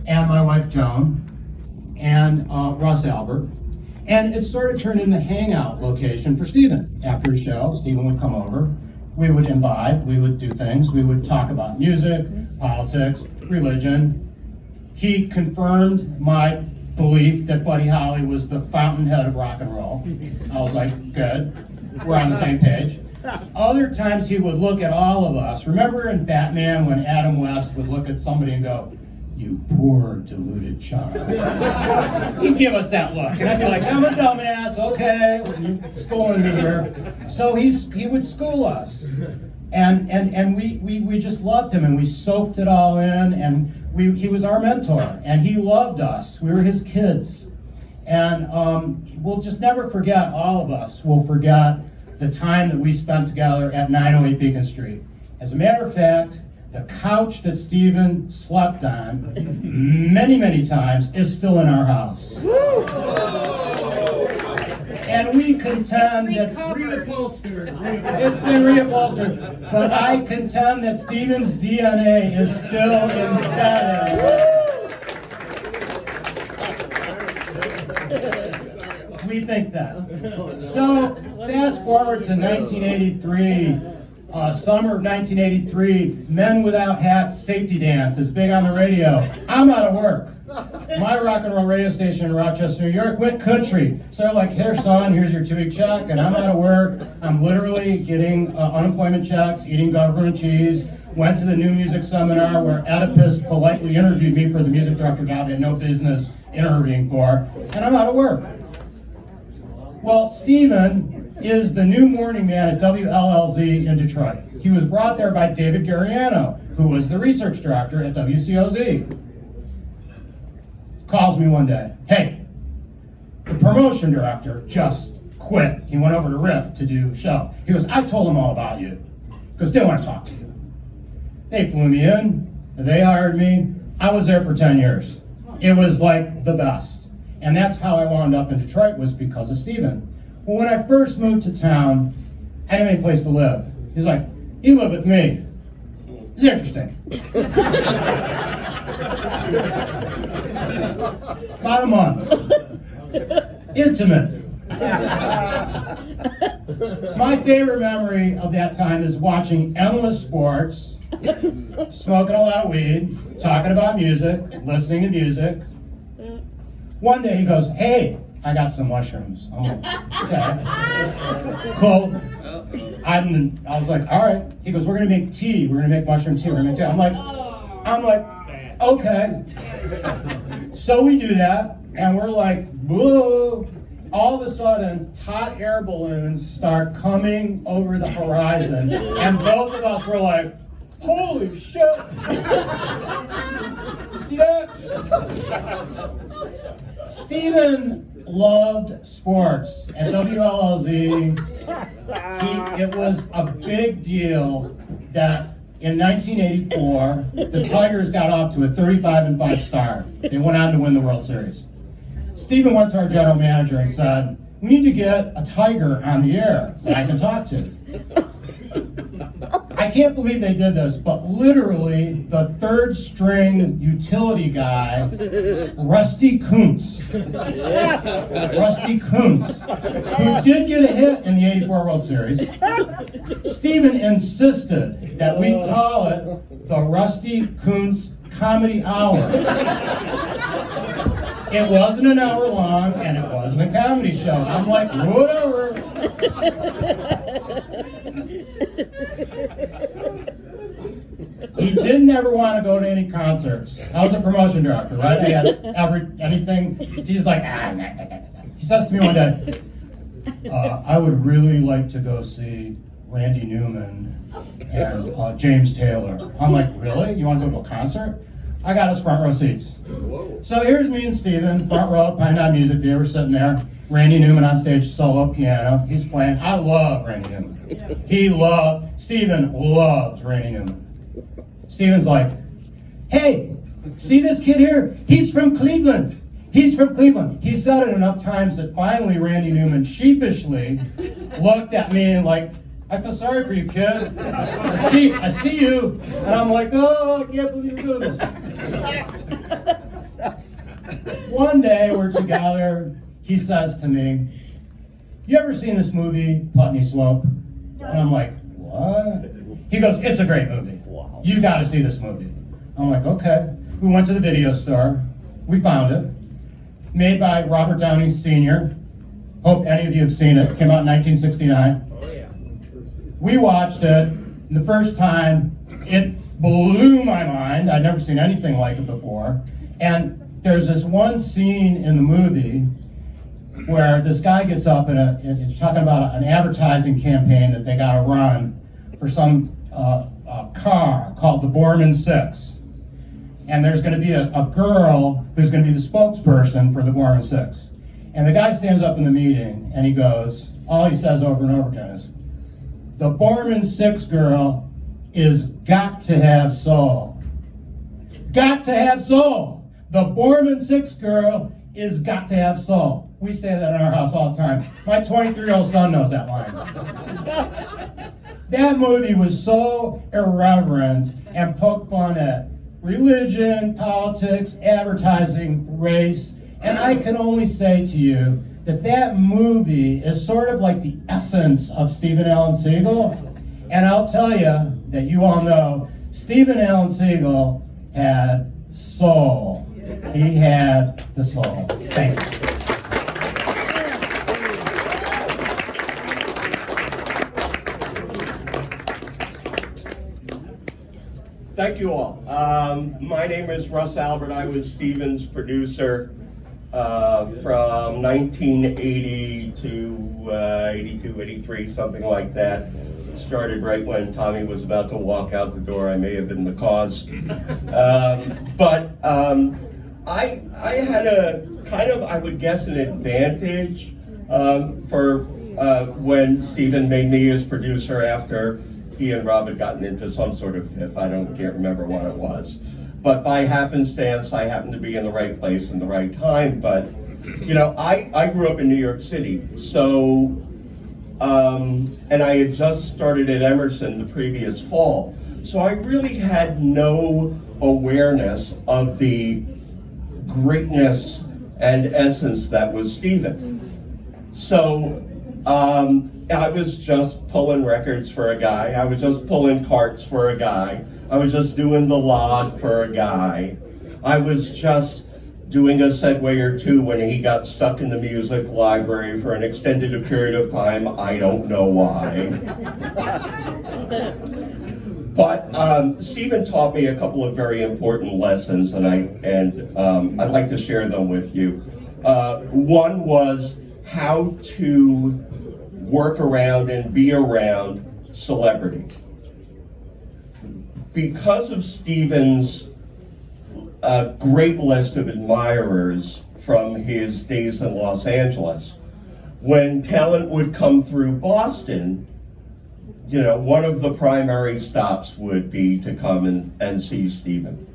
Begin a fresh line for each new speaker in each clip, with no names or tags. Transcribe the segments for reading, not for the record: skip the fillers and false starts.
and my wife Joan, and Russ Abert. And it sort of turned into hangout location for Stephen. After the show, Stephen would come over. We would imbibe, we would do things, we would talk about music, politics, religion. He confirmed my belief that Buddy Holly was the fountainhead of rock and roll. I was like, good, we're on the same page. Other times he would look at all of us. Remember in Batman when Adam West would look at somebody and go, "You poor deluded child." He'd give us that look, and I'd be like, "I'm a dumbass, okay, you're schooling me here." So he would school us, and we just loved him, and we soaked it all in, and he was our mentor, and he loved us. We were his kids, and we'll just never forget. All of us will forget the time that we spent together at 908 Beacon Street. As a matter of fact, the couch that Stephen slept on many, many times is still in our house. And we contend that it's been reupholstered, but I contend that Stephen's DNA is still embedded. We think that. So fast forward to 1983. Summer of 1983, Men Without Hats safety dance is big on the radio. I'm out of work. My rock and roll radio station in Rochester, New York went country. So they're like, "Here, son, here's your 2-week check," and I'm out of work. I'm literally getting unemployment checks, eating government cheese. Went to the New Music Seminar where Oedipus politely interviewed me for the music director job I had no business interviewing for, and I'm out of work. Well, Stephen is the new morning man at WLLZ in Detroit. He was brought there by David Garriano, who was the research director at WCOZ. Calls me one day, "Hey, the promotion director just quit. He went over to Riff to do a show." He goes, "I told them all about you because they want to talk to you." They flew me in, they hired me. I was there for 10 years. It was like the best. And that's how I wound up in Detroit, was because of Stephen. Well, when I first moved to town, I didn't have any place to live. He's like, "You live with me." It's interesting. About a month. Intimate. My favorite memory of that time is watching endless sports, smoking a lot of weed, talking about music, listening to music. One day he goes, "Hey, I got some mushrooms." I'm like, "Okay, cool." I was like, "All right." He goes, "We're gonna make tea. We're gonna make mushroom tea. We're gonna make tea." I'm like, "Okay." So we do that, and we're like, "Whoa!" All of a sudden, hot air balloons start coming over the horizon, and both of us were like, "Holy shit!" You see that? Stephen loved sports at WLLZ. It was a big deal that in 1984, the Tigers got off to a 35-5 start. They went on to win the World Series. Stephen went to our general manager and said, "We need to get a Tiger on the air that I can talk to." I can't believe they did this, but literally the third string utility guy, Rusty Kuntz, who did get a hit in the '84 World Series. Stephen insisted that we call it the Rusty Kuntz Comedy Hour. It wasn't an hour long, and it wasn't a comedy show. I'm like, whatever. He didn't ever want to go to any concerts. I was a promotion director, right? He had anything. He's like, He says to me one day, "I would really like to go see Randy Newman and James Taylor." I'm like, "Really? You want to go to a concert?" I got us front row seats. Whoa. So here's me and Stephen, front row at Pine Dot Music Theater, sitting there. Randy Newman on stage, solo piano. He's playing. I love Randy Newman. Stephen loves Randy Newman. Stephen's like, "Hey, see this kid here? He's from Cleveland. He's from Cleveland." He said it enough times that finally Randy Newman sheepishly looked at me and like, "I feel sorry for you, kid. I see you." And I'm like, "Oh, I can't believe you're doing this." one day we're together, he says to me, "You ever seen this movie, Putney Swope?" And I'm like, "What?" He goes, "It's a great movie. You gotta see this movie." I'm like, "Okay." We went to the video store. We found it. Made by Robert Downey Sr. Hope any of you have seen it. Came out in 1969.
Oh, yeah.
We watched it, and the first time, it blew my mind. I'd never seen anything like it before. And there's this one scene in the movie where this guy gets up and it's talking about an advertising campaign that they got to run for some car called the Borman 6. And there's going to be a girl who's going to be the spokesperson for the Borman 6. And the guy stands up in the meeting and he goes, all he says over and over again is, "The Borman 6 girl is got to have soul. Got to have soul. The Borman 6 girl is got to have soul." We say that in our house all the time. My 23-year-old son knows that line. That movie was so irreverent and poked fun at religion, politics, advertising, race, and I can only say to you that that movie is sort of like the essence of Stephen Allen Seagal. And I'll tell you that you all know Stephen Allen Seagal had soul. He had the soul. Thank you.
Thank you all. My name is Russ Abert. I was Stephen's producer from 1980 to 82, 83, something like that. Started right when Tommy was about to walk out the door. I may have been the cause. I had a kind of, I would guess, an advantage for when Stephen made me his producer after he and Rob had gotten into some sort of tiff. Can't remember what it was. But by happenstance, I happened to be in the right place in the right time. But, you know, I grew up in New York City. So, and I had just started at Emerson the previous fall. So I really had no awareness of the greatness and essence that was Stephen. So, I was just pulling records for a guy. I was just pulling carts for a guy. I was just doing the log for a guy. I was just doing a segue or two when he got stuck in the music library for an extended period of time. I don't know why. But Stephen taught me a couple of very important lessons, and I'd like to share them with you. One was how to work around and be around celebrity. Because of Stephen's great list of admirers from his days in Los Angeles, when talent would come through Boston, you know, one of the primary stops would be to come and see Stephen.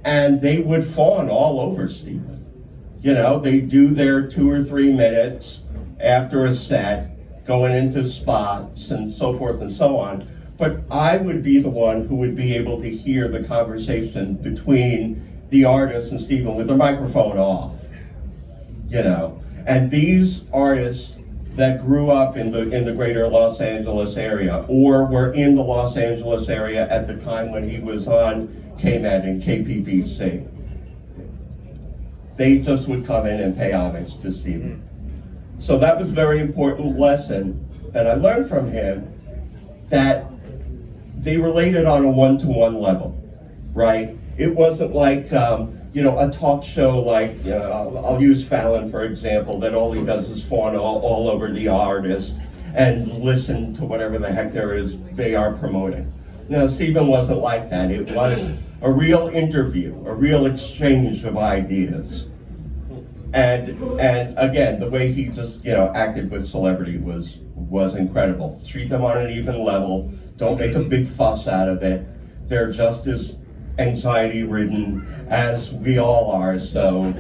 And they would fawn all over Stephen. You know, they do their 2 or 3 minutes after a set, going into spots and so forth and so on. But I would be the one who would be able to hear the conversation between the artist and Stephen with the microphone off, you know. And these artists that grew up in the greater Los Angeles area, or were in the Los Angeles area at the time when he was on KMED and KPBC, they just would come in and pay homage to Stephen. So that was a very important lesson that I learned from him, that they related on a one-to-one level, right? It wasn't like, you know, a talk show like, I'll use Fallon for example, that all he does is fawn all over the artist and listen to whatever the heck there is they are promoting. No, Stephen wasn't like that. It was a real interview, a real exchange of ideas. And again, the way he just, you know, acted with celebrity was incredible. Treat them on an even level. Don't make a big fuss out of it. They're just as anxiety-ridden as we all are. So,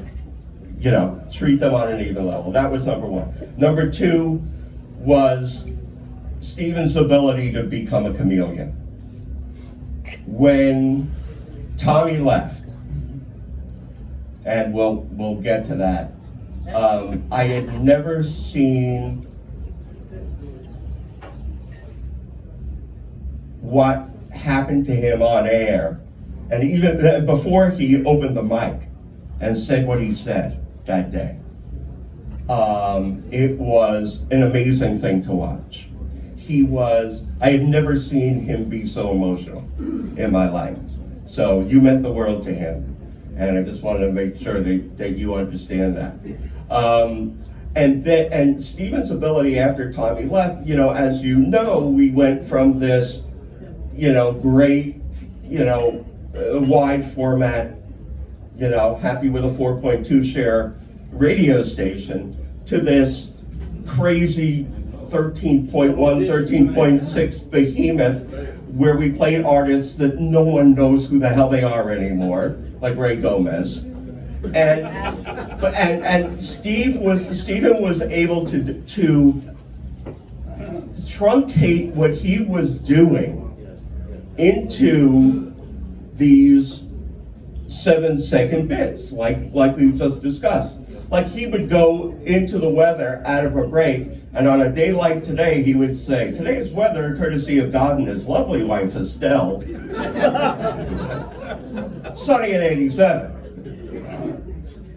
you know, treat them on an even level. That was number one. Number two was Stephen's ability to become a chameleon. When Tommy left, and we'll get to that. I had never seen what happened to him on air, and even before he opened the mic and said what he said that day. It was an amazing thing to watch. I had never seen him be so emotional in my life. So you meant the world to him. And I just wanted to make sure that you understand that. And Stephen's ability after Tommy left, as you know, we went from this, great, wide format, happy with a 4.2 share radio station to this crazy 13.1, 13.6 behemoth where we played artists that no one knows who the hell they are anymore, like Ray Gomez. And Stephen was able to truncate what he was doing into these 7-second bits, like we just discussed. Like he would go into the weather out of a break, and on a day like today, he would say, "Today's weather, courtesy of God and his lovely wife, Estelle. Sunny at 87.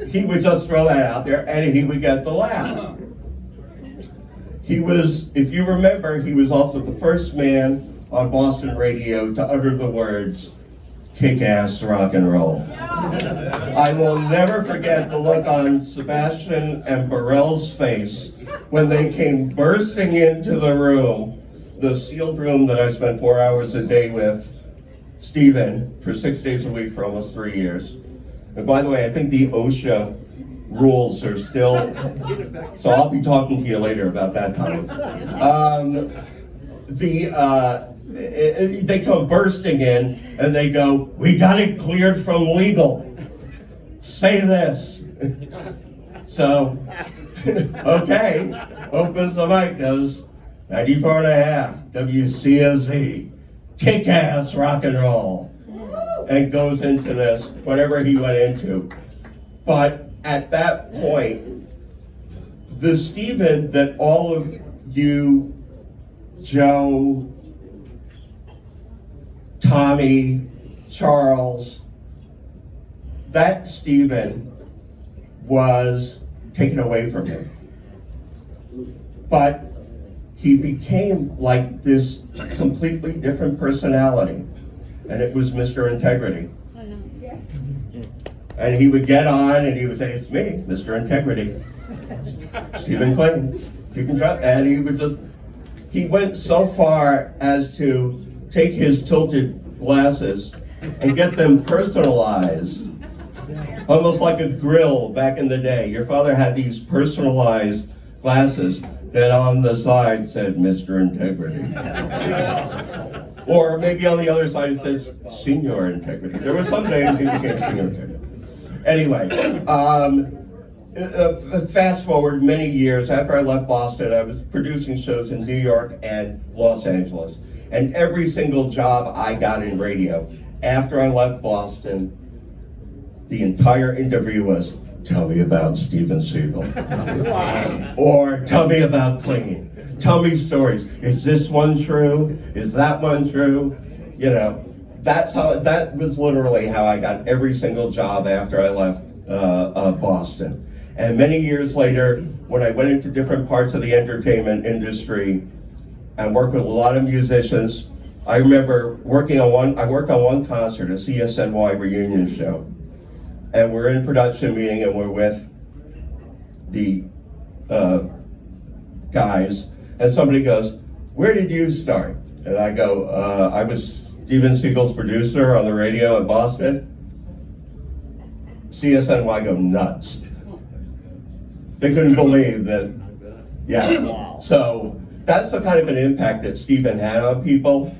He would just throw that out there, and he would get the laugh. He was, if you remember, he was also the first man on Boston radio to utter the words, "Kick-ass rock and roll." I will never forget the look on Sebastian and Burrell's face when they came bursting into the room, the sealed room that I spent 4 hours a day with Stephen for 6 days a week for almost 3 years. And by the way, I think the OSHA rules are still, so I'll be talking to you later about that time. They come bursting in and they go, "We got it cleared from legal. Say this." So, okay, opens the mic, goes 94.5 WCOZ, kick-ass rock and roll, and goes into this, whatever he went into. But at that point, the Stephen that all of you, Joe, Tommy, Charles, that Stephen was taken away from him. But he became like this completely different personality, and it was Mr. Integrity.
Yes.
And he would get on and he would say, "It's me, Mr. Integrity, Stephen Clayton. You can trust." And he went so far as to take his tilted glasses and get them personalized, almost like a grill back in the day. Your father had these personalized glasses that on the side said Mr. Integrity. Or maybe on the other side it says Senior Integrity. There were some days he became Senior Integrity. Anyway, fast forward many years after I left Boston, I was producing shows in New York and Los Angeles. And every single job I got in radio after I left Boston, the entire interview was, "Tell me about Steven Seagal." Or "Tell me about Clean. Tell me stories. Is this one true? Is that one true?" That was literally how I got every single job after I left Boston. And many years later, when I went into different parts of the entertainment industry and worked with a lot of musicians, I remember I worked on one concert, a CSNY reunion show. And we're in production meeting and we're with the guys, and somebody goes, "Where did you start?" And I go, "I was Steven Seagal's producer on the radio in Boston." CSNY go nuts. They couldn't believe that, yeah. So that's the kind of an impact that Stephen had on people,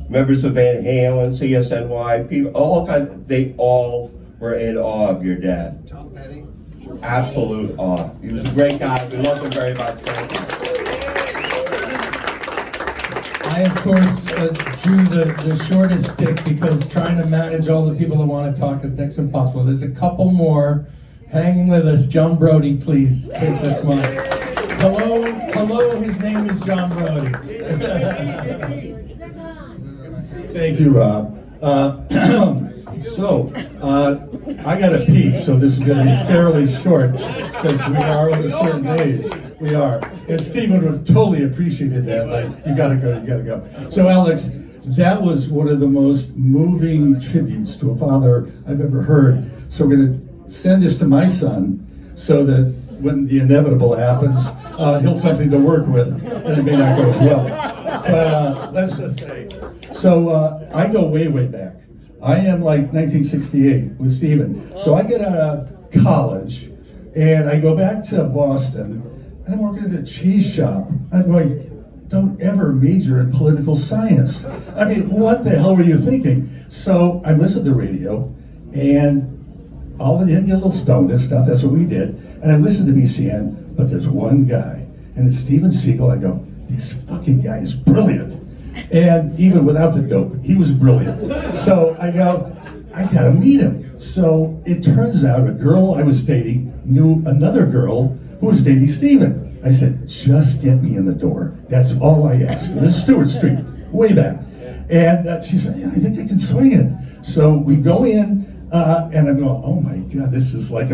Members of Van Halen, CSNY, people, they all were in awe of your dad.
Tom Petty.
Absolute awe. He was a great guy. We love him very much. Thank you.
I
I of course drew the shortest stick because trying to manage all the people that want to talk is next to impossible. There's a couple more hanging with us. John Brody, please take this mic. Hello, his name is John Brody.
Thank you, Rob. I got to pee, so this is going to be fairly short because we are on a certain age. We are. And Stephen would totally appreciate that. Like, you got to go. So, Alex, that was one of the most moving tributes to a father I've ever heard. So we're going to send this to my son so that when the inevitable happens, he'll have something to work with, and it may not go as well. But let's just say, so I go way, way back. I am like 1968 with Stephen. So I get out of college, and I go back to Boston, and I'm working at a cheese shop. I'm going, don't ever major in political science. I mean, what the hell were you thinking? So I listened to the radio, and all the get a little stoned and stuff, that's what we did. And I listened to BCN, but there's one guy, and it's Steven Seagal. I go, this fucking guy is brilliant. And even without the dope, he was brilliant. So I go, I gotta meet him. So it turns out a girl I was dating knew another girl who was dating Steven. I said, just get me in the door. That's all I ask. This is Stewart Street, way back. And she said, yeah, I think I can swing it. So we go in, and I'm going, oh my God, this is like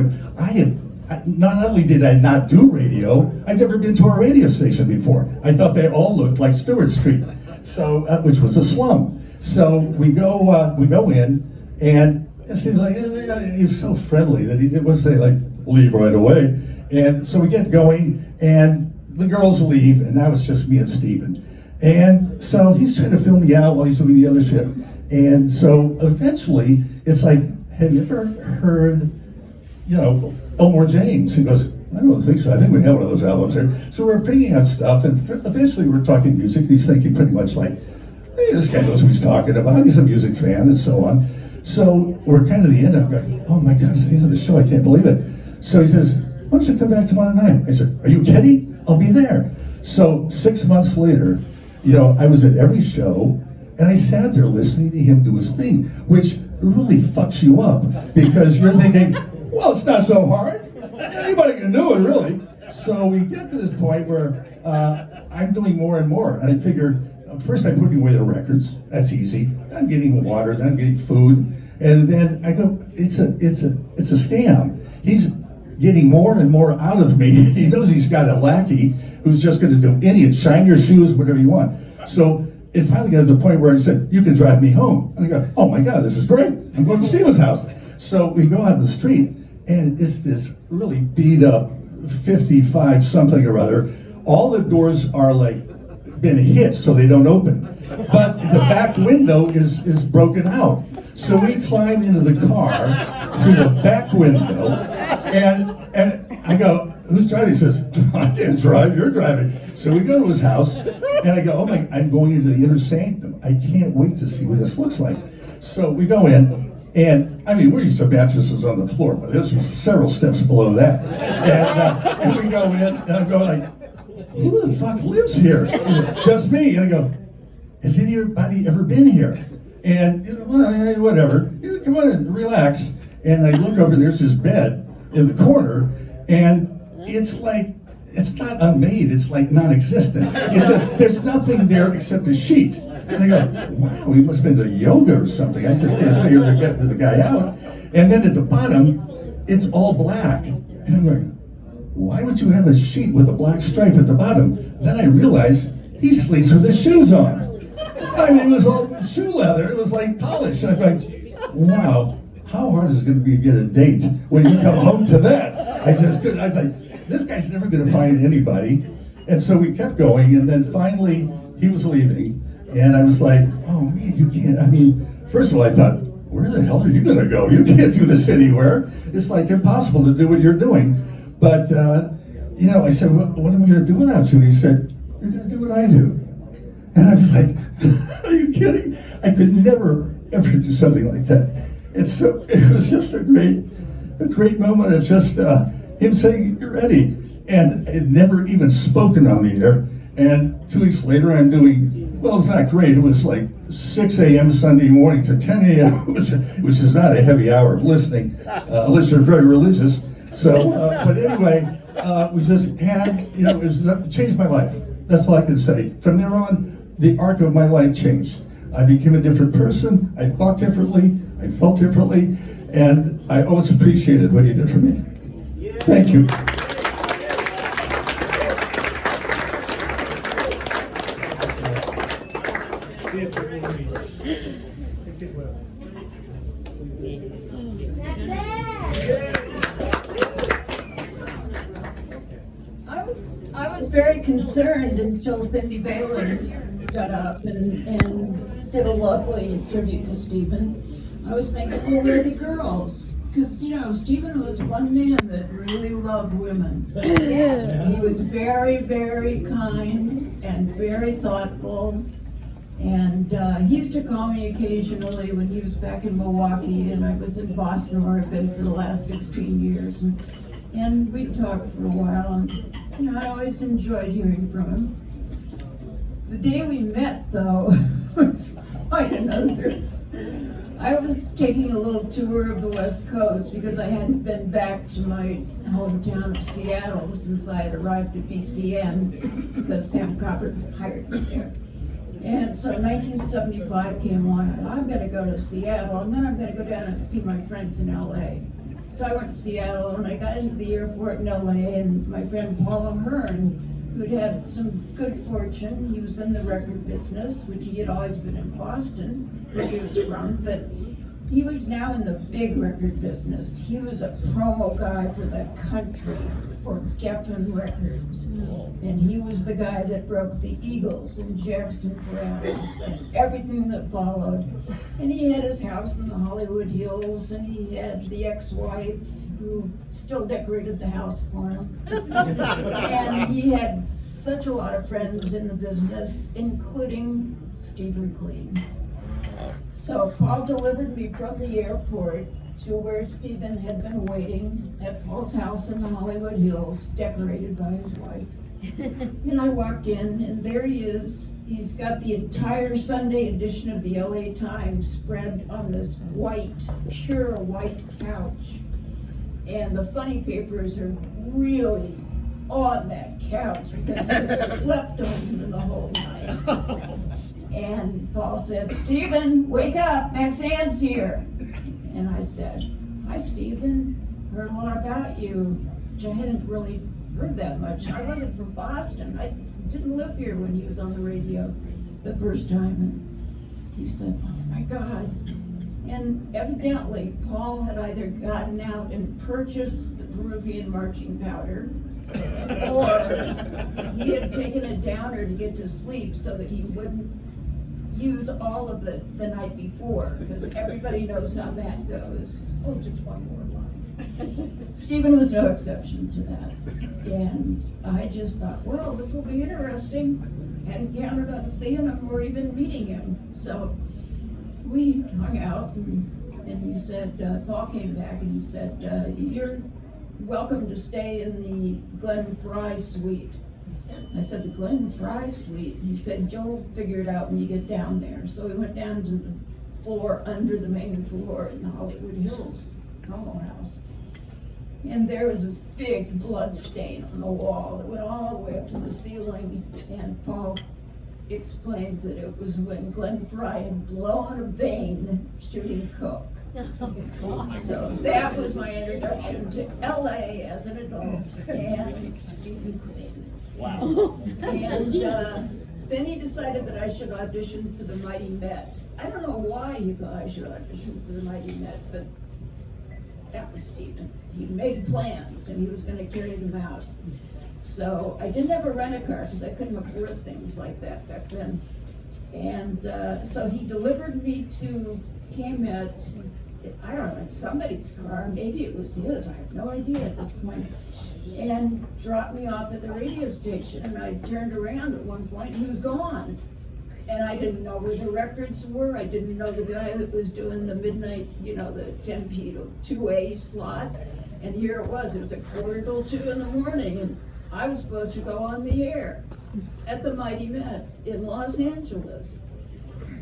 not only did I not do radio, I've never been to a radio station before. I thought they all looked like Stewart Street, so which was a slum. So we go in, and she's like, he was so friendly that he didn't say like, leave right away. And so we get going, and the girls leave, and now it's just me and Steven. And so he's trying to film me out while he's doing the other shit. And so eventually, it's like, have you ever heard, Elmore James? He goes, I don't think so. I think we have one of those albums here. So we're bringing out stuff, and eventually we're talking music. He's thinking pretty much like, hey, this guy knows what he's talking about. He's a music fan, and so on. So we're kind of the end. I'm going, oh my God, it's the end of the show. I can't believe it. So he says, why don't you come back tomorrow night? I said, are you kidding? I'll be there. So 6 months later, I was at every show, and I sat there listening to him do his thing, which really fucks you up because you're thinking, well, it's not so hard. Anybody can do it, really. So we get to this point where I'm doing more and more, and I figure first I'm putting away the records. That's easy. I'm getting water, then I'm getting food, and then I go, it's a scam. He's getting more and more out of me. He knows he's got a lackey who's just going to do any shine your shoes, whatever you want. So it finally got to the point where he said, you can drive me home. And I go, oh my God, this is great. I'm going to Steven's house. So we go out the street, and it's this really beat up 55 something or other. All the doors are like been hit so they don't open. But the back window is broken out. So we climb into the car through the back window, and I go, who's driving? He says, I can't drive, you're driving. So we go to his house, and I go, oh my, I'm going into the inner sanctum. I can't wait to see what this looks like. So we go in, and I mean, we're used to mattresses on the floor, but this was several steps below that. And we go in, and I go like, who the fuck lives here? Just me. And I go, has anybody ever been here? And whatever, come on and relax. And I look over, there's his bed in the corner, and it's like, it's not unmade, it's like non-existent. There's nothing there except a sheet. And I go, wow, he must have been to yoga or something. I just can't figure to get the guy out. And then at the bottom, it's all black. And I'm going, why would you have a sheet with a black stripe at the bottom? Then I realized he sleeps with his shoes on. I mean, it was all shoe leather. It was like polished. I'm like, wow, how hard is it going to be to get a date when you come home to that? I'm like, this guy's never going to find anybody. And so we kept going, and then finally he was leaving, and I was like, oh man, you can't. I mean, first of all, I thought, where the hell are you going to go? You can't do this anywhere. It's like impossible to do what you're doing. But, I said, what am I going to do without you? And he said, you're going to do what I do. And I was like, are you kidding? I could never, ever do something like that. And so it was just a great moment of just him saying, you're ready. And it never even spoken on the air. And 2 weeks later, I'm doing Well, it's not great. It was like 6 a.m. Sunday morning to 10 a.m., which is not a heavy hour of listening, unless you're very religious. So, but anyway, we just had, it changed my life. That's all I can say. From there on, the arc of my life changed. I became a different person. I thought differently. I felt differently. And I always appreciated what you did for me. Thank you.
I was very concerned until Cindy Balin got up and did a lovely tribute to Stephen. I was thinking, well, where are the girls? Because, Stephen was one man that really loved women. He was very, very kind and very thoughtful. And he used to call me occasionally when he was back in Milwaukee and I was in Boston, where I've been for the last 16 years. And we'd talk for a while, and I always enjoyed hearing from him. The day we met, though, was quite another. I was taking a little tour of the West Coast because I hadn't been back to my hometown of Seattle since I had arrived at BCN because Sam Copper hired me there. And so 1975 came along, and I'm going to go to Seattle, and then I'm going to go down and see my friends in LA. So I went to Seattle, and I got into the airport in LA, and my friend Paul Ahern, who'd had some good fortune, he was in the record business, which he had always been in Boston, where he was from, but he was now in the big record business. He was a promo guy for the country, for Geffen Records. And he was the guy that broke the Eagles and Jackson Browne and everything that followed. And he had his house in the Hollywood Hills, and he had the ex-wife who still decorated the house for him. And he had such a lot of friends in the business, including Stephen Clean. So Paul delivered me from the airport to where Stephen had been waiting at Paul's house in the Hollywood Hills, decorated by his wife. And I walked in, and there he is. He's got the entire Sunday edition of the LA Times spread on this white, pure white couch. And the funny papers are really on that couch because he slept on them the whole night. And Paul said, "Stephen, wake up, Maxanne's here." And I said, "Hi, Stephen, heard a lot about you." Which I hadn't really heard that much. I wasn't from Boston. I didn't live here when he was on the radio the first time. And he said, "Oh my God." And evidently, Paul had either gotten out and purchased the Peruvian marching powder, or he had taken a downer to get to sleep so that he wouldn't use all of it the night before, because everybody knows how that goes. Oh, just one more line. Stephen was no exception to that. And I just thought, well, this will be interesting. Hadn't counted on seeing him or even meeting him. So we hung out, and he said, Paul came back and he said, "You're welcome to stay in the Glenn Fry suite." I said, "The Glenn Fry suite?" He said, "You'll figure it out when you get down there." So we went down to the floor under the main floor in the Hollywood Hills promo house. And there was this big blood stain on the wall that went all the way up to the ceiling. And Paul explained that it was when Glenn Fry had blown a vein shooting coke. So that was my introduction to LA as an adult and Stephen Clean.
Wow.
And then he decided that I should audition for the Mighty Met. I don't know why he thought I should audition for the Mighty Met, but that was Stephen. He made plans and he was going to carry them out. So I didn't have a rent-a-car because I couldn't afford things like that back then. And so he delivered me to K-Met, I don't know, in somebody's car, maybe it was his, I have no idea at this point, and dropped me off at the radio station. And I turned around at one point and he was gone. And I didn't know where the records were. I didn't know the guy that was doing the midnight, the 10p to 2A slot. And here it was a 1:45 in the morning, and I was supposed to go on the air. at the Mighty Met in Los Angeles.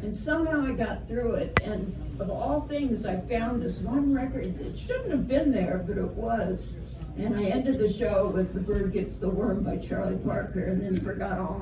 And somehow I got through it, and of all things, I found this one record that shouldn't have been there, but it was. And I ended the show with The Bird Gets the Worm by Charlie Parker, and then forgot all